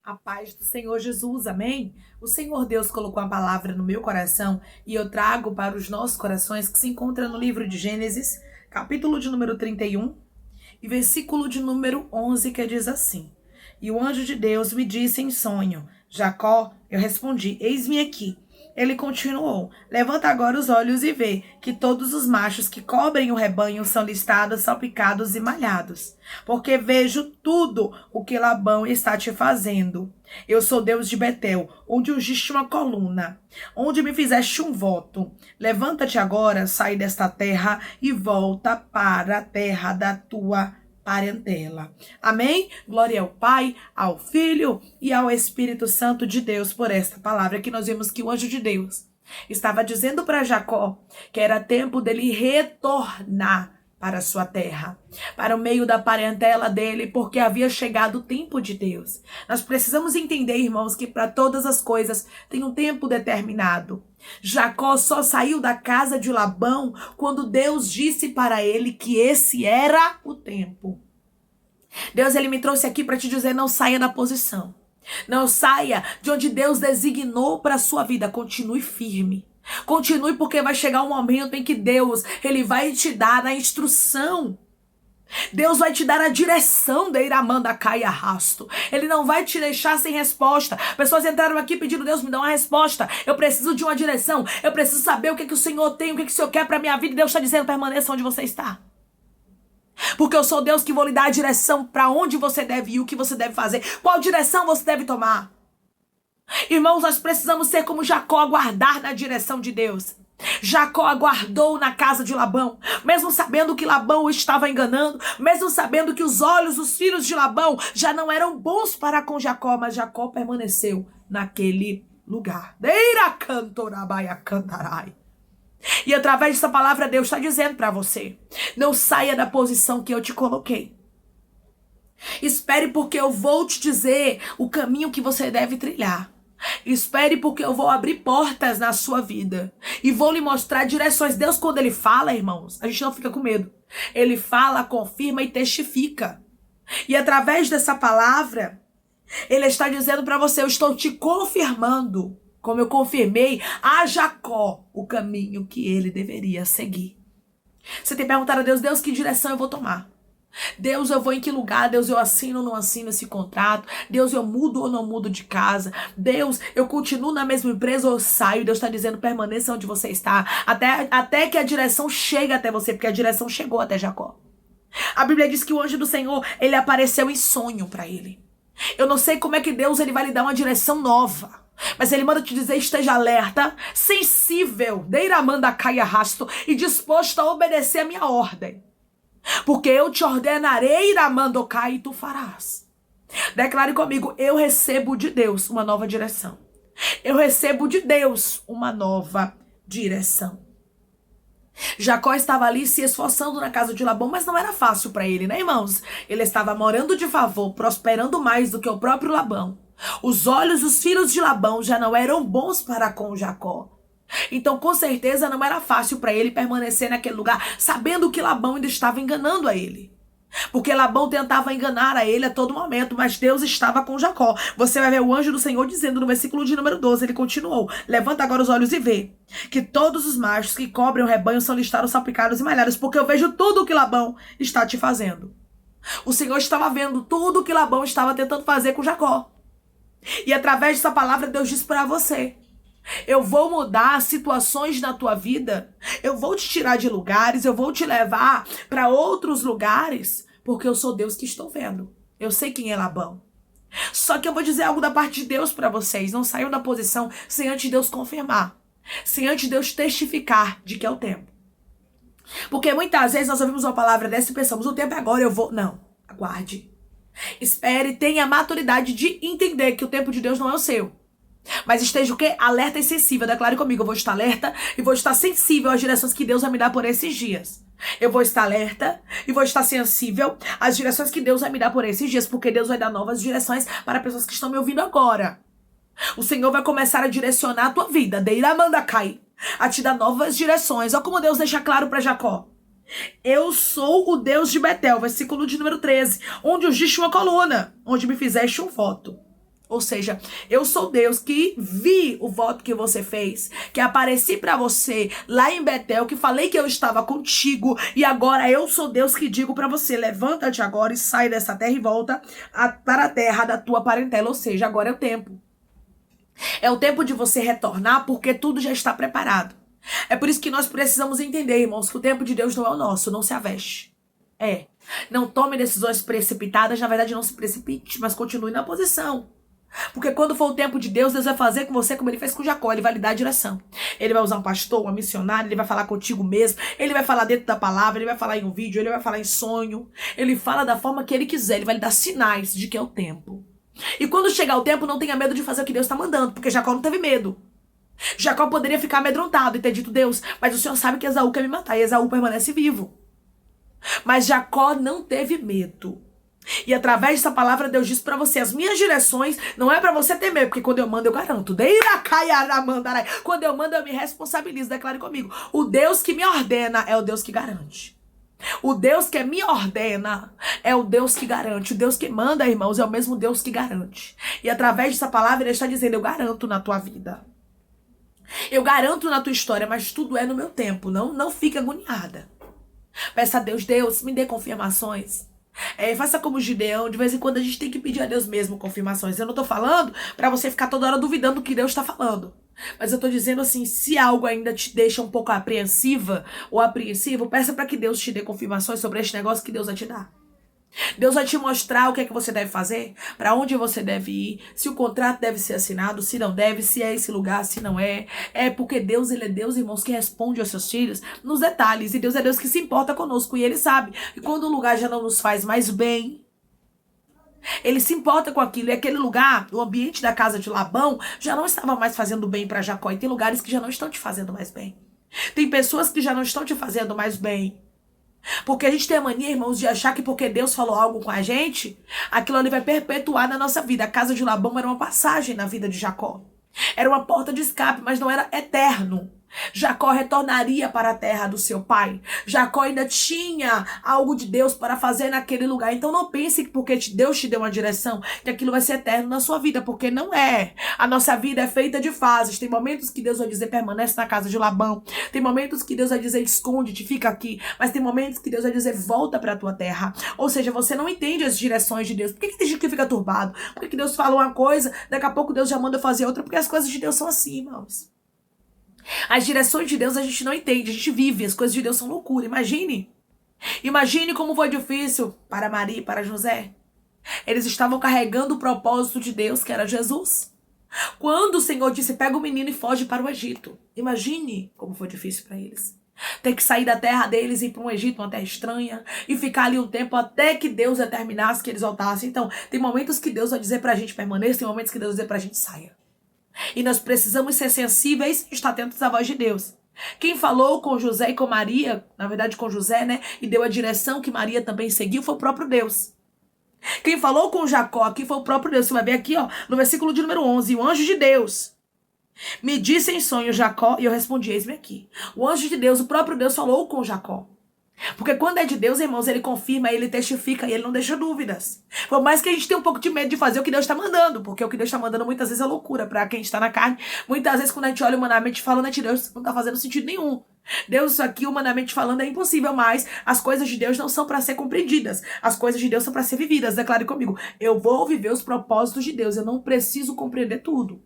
A paz do Senhor Jesus, amém? O Senhor Deus colocou a palavra no meu coração e eu trago para os nossos corações que se encontra no livro de Gênesis, capítulo de número 31 e versículo de número 11, que diz assim: E o anjo de Deus me disse em sonho, Jacó, eu respondi, eis-me aqui. Ele continuou, levanta agora os olhos e vê que todos os machos que cobrem o rebanho são listados, salpicados e malhados. Porque vejo tudo o que Labão está te fazendo. Eu sou Deus de Betel, onde ungiste uma coluna, onde me fizeste um voto. Levanta-te agora, sai desta terra e volta para a terra da tua parentela. Amém? Glória ao Pai, ao Filho e ao Espírito Santo de Deus por esta palavra que nós vimos que o anjo de Deus estava dizendo para Jacó que era tempo dele retornar para a sua terra, para o meio da parentela dele, porque havia chegado o tempo de Deus. Nós precisamos entender, irmãos, que para todas as coisas tem um tempo determinado. Jacó só saiu da casa de Labão quando Deus disse para ele que esse era o tempo. Deus, ele me trouxe aqui para te dizer, não saia da posição. Não saia de onde Deus designou para a sua vida. Continue firme. Continue, porque vai chegar um momento em que Deus, ele vai te dar a instrução. Deus vai te dar a direção de Iramanda Caia Rasto. Ele não vai te deixar sem resposta. Pessoas entraram aqui pedindo, Deus, me dá uma resposta. Eu preciso de uma direção. Eu preciso saber o que o Senhor tem, o que o Senhor quer para minha vida. E Deus está dizendo, permaneça onde você está. Porque eu sou Deus que vou lhe dar a direção para onde você deve ir, o que você deve fazer, qual direção você deve tomar. Irmãos, nós precisamos ser como Jacó, aguardar na direção de Deus. Jacó aguardou na casa de Labão, mesmo sabendo que Labão o estava enganando, mesmo sabendo que os olhos dos filhos de Labão já não eram bons para com Jacó, mas Jacó permaneceu naquele lugar. E através dessa palavra Deus está dizendo para você, não saia da posição que eu te coloquei. Espere, porque eu vou te dizer o caminho que você deve trilhar. Espere, porque eu vou abrir portas na sua vida e vou lhe mostrar direções. Deus, quando ele fala, irmãos, a gente não fica com medo. Ele fala, confirma e testifica. E através dessa palavra, ele está dizendo para você, eu estou te confirmando, como eu confirmei a Jacó, o caminho que ele deveria seguir. Você tem perguntado a Deus, Deus, que direção eu vou tomar? Deus, eu vou em que lugar? Deus, eu assino ou não assino esse contrato? Deus, eu mudo ou não mudo de casa? Deus, eu continuo na mesma empresa ou eu saio? Deus está dizendo, permaneça onde você está, até que a direção chegue até você, porque a direção chegou até Jacó. A Bíblia diz que o anjo do Senhor, ele apareceu em sonho para ele. Eu não sei como é que Deus, ele vai lhe dar uma direção nova, mas ele manda te dizer, esteja alerta, sensível, deiramanda caia rasto, e disposto a obedecer a minha ordem. Porque eu te ordenarei, Iramandocai, e tu farás. Declare comigo, eu recebo de Deus uma nova direção. Eu recebo de Deus uma nova direção. Jacó estava ali se esforçando na casa de Labão, mas não era fácil para ele, né, irmãos? Ele estava morando de favor, prosperando mais do que o próprio Labão. Os olhos dos filhos de Labão já não eram bons para com Jacó. Então, com certeza, não era fácil para ele permanecer naquele lugar, sabendo que Labão ainda estava enganando a ele. Porque Labão tentava enganar a ele a todo momento, mas Deus estava com Jacó. Você vai ver o anjo do Senhor dizendo no versículo de número 12, ele continuou, levanta agora os olhos e vê que todos os machos que cobrem o rebanho são listados, salpicados e malhados, porque eu vejo tudo o que Labão está te fazendo. O Senhor estava vendo tudo o que Labão estava tentando fazer com Jacó. E através dessa palavra Deus diz para você, eu vou mudar situações na tua vida, eu vou te tirar de lugares, eu vou te levar para outros lugares, porque eu sou Deus que estou vendo. Eu sei quem é Labão. Só que eu vou dizer algo da parte de Deus para vocês, não saiam da posição sem antes Deus confirmar, sem antes Deus testificar de que é o tempo. Porque muitas vezes nós ouvimos uma palavra dessa e pensamos, o tempo é agora, eu vou... Não, aguarde. Espere, tenha a maturidade de entender que o tempo de Deus não é o seu. Mas esteja o quê? Alerta e sensível. Declare comigo, eu vou estar alerta e vou estar sensível às direções que Deus vai me dar por esses dias. Eu vou estar alerta e vou estar sensível às direções que Deus vai me dar por esses dias, porque Deus vai dar novas direções para pessoas que estão me ouvindo agora. O Senhor vai começar a direcionar a tua vida, Deiramandacai, a te dar novas direções. Olha como Deus deixa claro para Jacó. Eu sou o Deus de Betel, versículo de número 13, onde ungiste uma coluna, onde me fizeste um voto. Ou seja, eu sou Deus que vi o voto que você fez, que apareci para você lá em Betel, que falei que eu estava contigo, e agora eu sou Deus que digo para você, levanta-te agora e sai dessa terra e volta para a terra da tua parentela. Ou seja, agora é o tempo. É o tempo de você retornar, porque tudo já está preparado. É por isso que nós precisamos entender, irmãos, que o tempo de Deus não é o nosso, não se aveste. Não tome decisões precipitadas, na verdade não se precipite, mas continue na posição. Porque quando for o tempo de Deus, Deus vai fazer com você como ele fez com Jacó, ele vai lhe dar a direção. Ele vai usar um pastor, uma missionária, ele vai falar contigo mesmo, ele vai falar dentro da palavra, ele vai falar em um vídeo, ele vai falar em sonho, ele fala da forma que ele quiser, ele vai lhe dar sinais de que é o tempo. E quando chegar o tempo, não tenha medo de fazer o que Deus está mandando, porque Jacó não teve medo. Jacó poderia ficar amedrontado e ter dito, Deus, mas o Senhor sabe que Esaú quer me matar, e Esaú permanece vivo. Mas Jacó não teve medo. E através dessa palavra Deus diz pra você, as minhas direções não é pra você ter medo, porque quando eu mando eu garanto. Quando eu mando eu me responsabilizo, declare comigo. O Deus que me ordena é o Deus que garante. O Deus que me ordena é o Deus que garante. O Deus que manda, irmãos, é o mesmo Deus que garante. E através dessa palavra ele está dizendo, eu garanto na tua vida. Eu garanto na tua história, mas tudo é no meu tempo. Não fique agoniada. Peça a Deus, Deus, me dê confirmações. Faça como Gideão, de vez em quando a gente tem que pedir a Deus mesmo confirmações. Eu não tô falando pra você ficar toda hora duvidando do que Deus tá falando. Mas eu tô dizendo assim, se algo ainda te deixa um pouco apreensiva ou apreensivo, peça pra que Deus te dê confirmações sobre este negócio que Deus vai te dar. Deus vai te mostrar o que é que você deve fazer, para onde você deve ir, se o contrato deve ser assinado, se não deve, se é esse lugar, se não é. É porque Deus, ele é Deus, irmãos, que responde aos seus filhos nos detalhes. E Deus é Deus que se importa conosco e ele sabe. E quando o lugar já não nos faz mais bem, ele se importa com aquilo. E aquele lugar, o ambiente da casa de Labão, já não estava mais fazendo bem para Jacó. E tem lugares que já não estão te fazendo mais bem. Tem pessoas que já não estão te fazendo mais bem. Porque a gente tem a mania, irmãos, de achar que porque Deus falou algo com a gente, aquilo ali vai perpetuar na nossa vida. A casa de Labão era uma passagem na vida de Jacó. Era uma porta de escape, mas não era eterno. Jacó retornaria para a terra do seu pai. Jacó ainda tinha algo de Deus para fazer naquele lugar. Então não pense que porque Deus te deu uma direção, que aquilo vai ser eterno na sua vida, porque não é. A nossa vida é feita de fases. Tem momentos que Deus vai dizer, permanece na casa de Labão. Tem momentos que Deus vai dizer, esconde-te, fica aqui. Mas tem momentos que Deus vai dizer, volta para a tua terra. Ou seja, você não entende as direções de Deus. Por que tem gente que fica turbado? Por que Deus fala uma coisa, daqui a pouco Deus já manda fazer outra? Porque as coisas de Deus são assim, irmãos. As direções de Deus a gente não entende, a gente vive, as coisas de Deus são loucura. Imagine como foi difícil para Maria e para José. Eles estavam carregando o propósito de Deus, que era Jesus. Quando o Senhor disse, pega o menino e foge para o Egito. Imagine como foi difícil para eles. Ter que sair da terra deles e ir para um Egito, uma terra estranha, e ficar ali um tempo até que Deus determinasse que eles voltassem. Então, tem momentos que Deus vai dizer pra gente permaneça, tem momentos que Deus vai dizer pra gente saia. E nós precisamos ser sensíveis e estar atentos à voz de Deus. Quem falou com José e com Maria, na verdade com José, né? E deu a direção que Maria também seguiu, foi o próprio Deus. Quem falou com Jacó aqui foi o próprio Deus. Você vai ver aqui, ó, no versículo de número 11. O anjo de Deus me disse em sonho, Jacó, e eu respondi, eis-me aqui. O anjo de Deus, o próprio Deus falou com Jacó. Porque quando é de Deus, irmãos, ele confirma, ele testifica e ele não deixa dúvidas. Por mais que a gente tenha um pouco de medo de fazer o que Deus está mandando, porque o que Deus está mandando muitas vezes é loucura para quem está na carne. Muitas vezes quando a gente olha humanamente falando, né, Deus não está fazendo sentido nenhum. Deus, isso aqui humanamente falando é impossível, mas as coisas de Deus não são para ser compreendidas. As coisas de Deus são para ser vividas. Declare comigo, eu vou viver os propósitos de Deus, eu não preciso compreender tudo.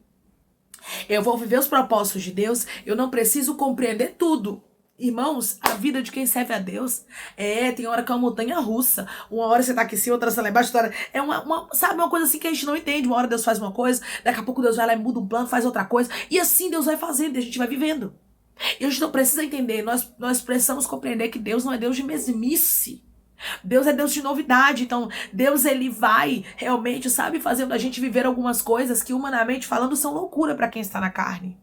Eu vou viver os propósitos de Deus, eu não preciso compreender tudo. Irmãos, a vida de quem serve a Deus tem hora que é uma montanha russa. Uma hora você tá aqui em cima, outra você lá embaixo. É sabe, uma coisa assim que a gente não entende. Uma hora Deus faz uma coisa, daqui a pouco Deus vai lá e muda um plano, faz outra coisa. E assim Deus vai fazendo e a gente vai vivendo. E a gente não precisa entender, nós precisamos compreender que Deus não é Deus de mesmice. Deus é Deus de novidade. Então Deus, ele vai realmente, sabe, fazendo a gente viver algumas coisas que humanamente falando são loucura para quem está na carne.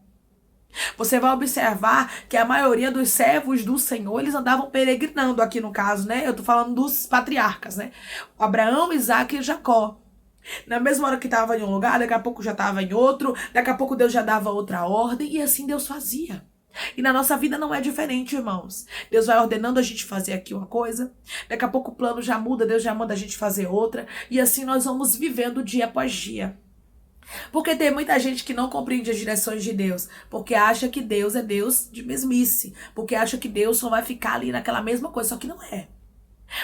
Você vai observar que a maioria dos servos do Senhor, eles andavam peregrinando aqui no caso, né? Eu tô falando dos patriarcas, né? Abraão, Isaac e Jacó. Na mesma hora que estava em um lugar, daqui a pouco já estava em outro, daqui a pouco Deus já dava outra ordem, e assim Deus fazia. E na nossa vida não é diferente, irmãos. Deus vai ordenando a gente fazer aqui uma coisa, daqui a pouco o plano já muda, Deus já manda a gente fazer outra, e assim nós vamos vivendo dia após dia. Porque tem muita gente que não compreende as direções de Deus, porque acha que Deus é Deus de mesmice, porque acha que Deus só vai ficar ali naquela mesma coisa, só que não é.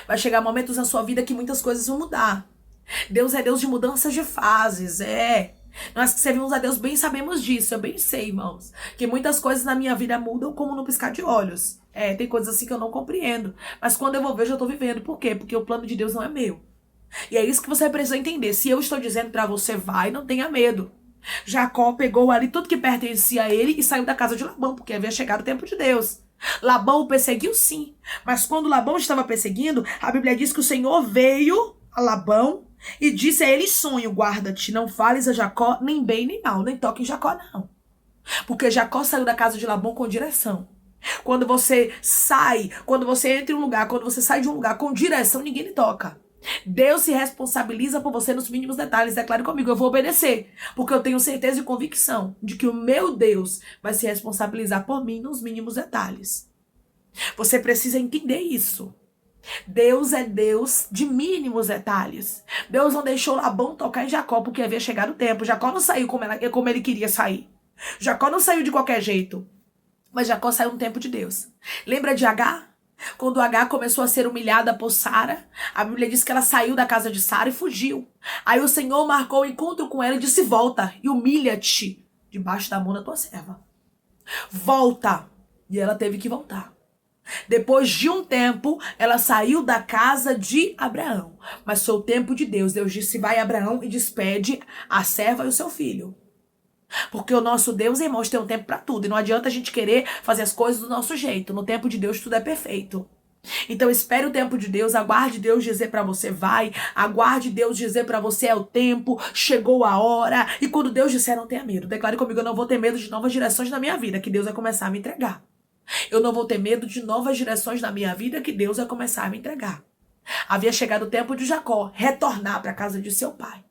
Vai chegar momentos na sua vida que muitas coisas vão mudar. Deus é Deus de mudanças de fases, Nós que servimos a Deus bem sabemos disso, eu bem sei, irmãos, que muitas coisas na minha vida mudam como no piscar de olhos. Tem coisas assim que eu não compreendo, mas quando eu vou ver, eu já tô vivendo. Por quê? Porque o plano de Deus não é meu. E é isso que você precisa entender. Se eu estou dizendo pra você, vai, não tenha medo. Jacó pegou ali tudo que pertencia a ele e saiu da casa de Labão, porque havia chegado o tempo de Deus. Labão o perseguiu, sim. Mas quando Labão estava perseguindo, a Bíblia diz que o Senhor veio a Labão e disse a ele em sonho: guarda-te, não fales a Jacó nem bem nem mal, nem toque em Jacó não. Porque Jacó saiu da casa de Labão com direção. Quando você sai, quando você entra em um lugar, quando você sai de um lugar com direção, ninguém lhe toca. Deus se responsabiliza por você nos mínimos detalhes. Declare comigo, eu vou obedecer. Porque eu tenho certeza e convicção de que o meu Deus vai se responsabilizar por mim nos mínimos detalhes. Você precisa entender isso. Deus é Deus de mínimos detalhes. Deus não deixou Labão tocar em Jacó porque havia chegado o tempo. Jacó não saiu como ele queria sair. Jacó não saiu de qualquer jeito. Mas Jacó saiu no tempo de Deus. Lembra de Agar? Quando Agar começou a ser humilhada por Sara, a Bíblia diz que ela saiu da casa de Sara e fugiu. Aí o Senhor marcou o encontro com ela e disse: volta e humilha-te debaixo da mão da tua serva. Volta. E ela teve que voltar. Depois de um tempo, ela saiu da casa de Abraão. Mas foi o tempo de Deus. Deus disse: vai, Abraão, e despede a serva e o seu filho. Porque o nosso Deus, irmãos, tem um tempo para tudo. E não adianta a gente querer fazer as coisas do nosso jeito. No tempo de Deus, tudo é perfeito. Então espere o tempo de Deus, aguarde Deus dizer para você vai, aguarde Deus dizer para você é o tempo, chegou a hora. E quando Deus disser, não tenha medo. Declare comigo, eu não vou ter medo de novas direções na minha vida, que Deus vai começar a me entregar. Eu não vou ter medo de novas direções na minha vida, que Deus vai começar a me entregar. Havia chegado o tempo de Jacó retornar para a casa de seu pai.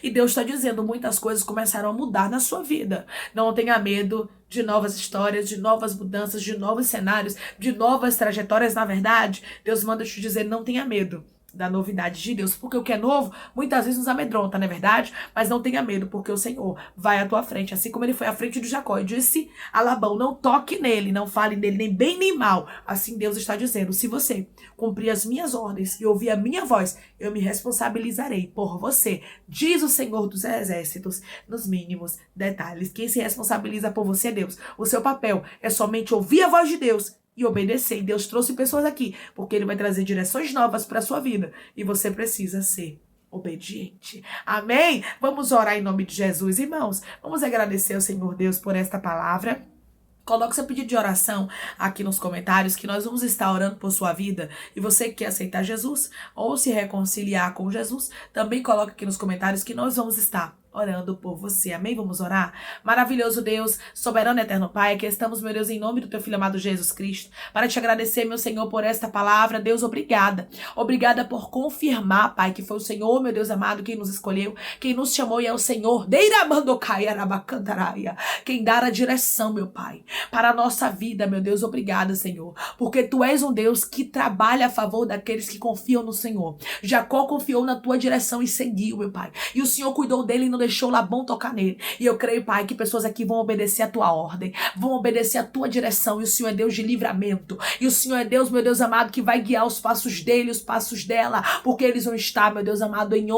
E Deus está dizendo, muitas coisas começaram a mudar na sua vida. Não tenha medo de novas histórias, de novas mudanças, de novos cenários, de novas trajetórias. Na verdade, Deus manda te dizer, não tenha medo da novidade de Deus, porque o que é novo muitas vezes nos amedronta, não é verdade? Mas não tenha medo, porque o Senhor vai à tua frente, assim como ele foi à frente de Jacó e disse a Labão, não toque nele, não fale nele nem bem nem mal. Assim Deus está dizendo, se você cumprir as minhas ordens e ouvir a minha voz, eu me responsabilizarei por você, diz o Senhor dos Exércitos, nos mínimos detalhes. Quem se responsabiliza por você é Deus. O seu papel é somente ouvir a voz de Deus e obedecer. E Deus trouxe pessoas aqui, porque ele vai trazer direções novas para a sua vida. E você precisa ser obediente. Amém? Vamos orar em nome de Jesus, irmãos. Vamos agradecer ao Senhor Deus por esta palavra. Coloque seu pedido de oração aqui nos comentários, que nós vamos estar orando por sua vida. E você que quer aceitar Jesus ou se reconciliar com Jesus, também coloque aqui nos comentários que nós vamos estar orando por você. Amém? Vamos orar? Maravilhoso Deus, soberano e eterno Pai, que estamos, meu Deus, em nome do teu Filho amado Jesus Cristo, para te agradecer, meu Senhor, por esta palavra. Deus, obrigada. Obrigada por confirmar, Pai, que foi o Senhor, meu Deus amado, quem nos escolheu, quem nos chamou e é o Senhor. Quem dá a direção, meu Pai, para a nossa vida, meu Deus. Obrigada, Senhor, porque tu és um Deus que trabalha a favor daqueles que confiam no Senhor. Jacó confiou na tua direção e seguiu, meu Pai. E o Senhor cuidou dele e não deixou Labão tocar nele. E eu creio, Pai, que pessoas aqui vão obedecer a tua ordem, vão obedecer a tua direção. E o Senhor é Deus de livramento. E o Senhor é Deus, meu Deus amado, que vai guiar os passos dele, os passos dela, porque eles vão estar, meu Deus amado, em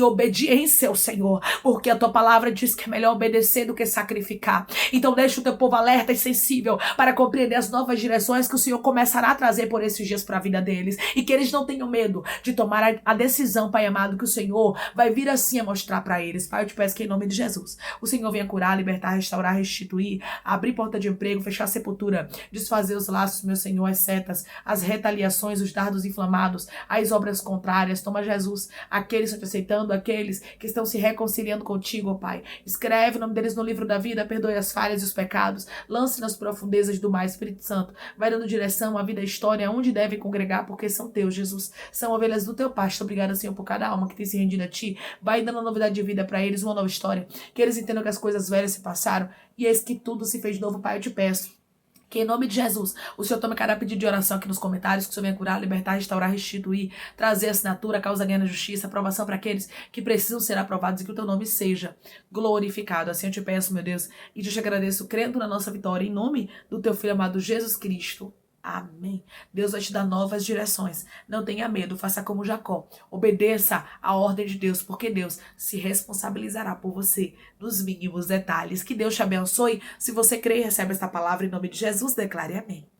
obediência ao Senhor. Porque a tua palavra diz que é melhor obedecer do que sacrificar. Então deixa o teu povo alerta e sensível para compreender as novas direções que o Senhor começará a trazer por esses dias para a vida deles. E que eles não tenham medo de tomar a decisão, Pai amado, que o Senhor vai vir assim a mostrar para eles. Pai, eu te peço que em nome de Jesus, o Senhor venha curar, libertar, restaurar, restituir, abrir porta de emprego, fechar a sepultura, desfazer os laços, meu Senhor, as setas, as retaliações, os dardos inflamados, as obras contrárias. Toma, Jesus, aqueles que estão te aceitando, aqueles que estão se reconciliando contigo, ó Pai. Escreve o nome deles no livro da vida, perdoe as falhas e os pecados, lance nas profundezas do mar. Espírito Santo, vai dando direção à vida, à história, onde devem congregar, porque são teus, Jesus. São ovelhas do teu pasto. Obrigada, Senhor, por cada alma que tem se rendido a ti. Vai dando uma novidade de vida para eles, uma nova história. Que eles entendam que as coisas velhas se passaram e eis que tudo se fez novo, Pai. Eu te peço Que em nome de Jesus, o Senhor tome cada pedido de oração aqui nos comentários, que o Senhor venha curar, libertar, restaurar, restituir, trazer assinatura, causa ganha na justiça, aprovação para aqueles que precisam ser aprovados e que o teu nome seja glorificado. Assim eu te peço, meu Deus, e te agradeço, crendo na nossa vitória, em nome do teu Filho amado Jesus Cristo. Amém. Deus vai te dar novas direções. Não tenha medo, faça como Jacó. Obedeça a ordem de Deus, porque Deus se responsabilizará por você nos mínimos detalhes. Que Deus te abençoe. Se você crê e recebe esta palavra em nome de Jesus, declare amém.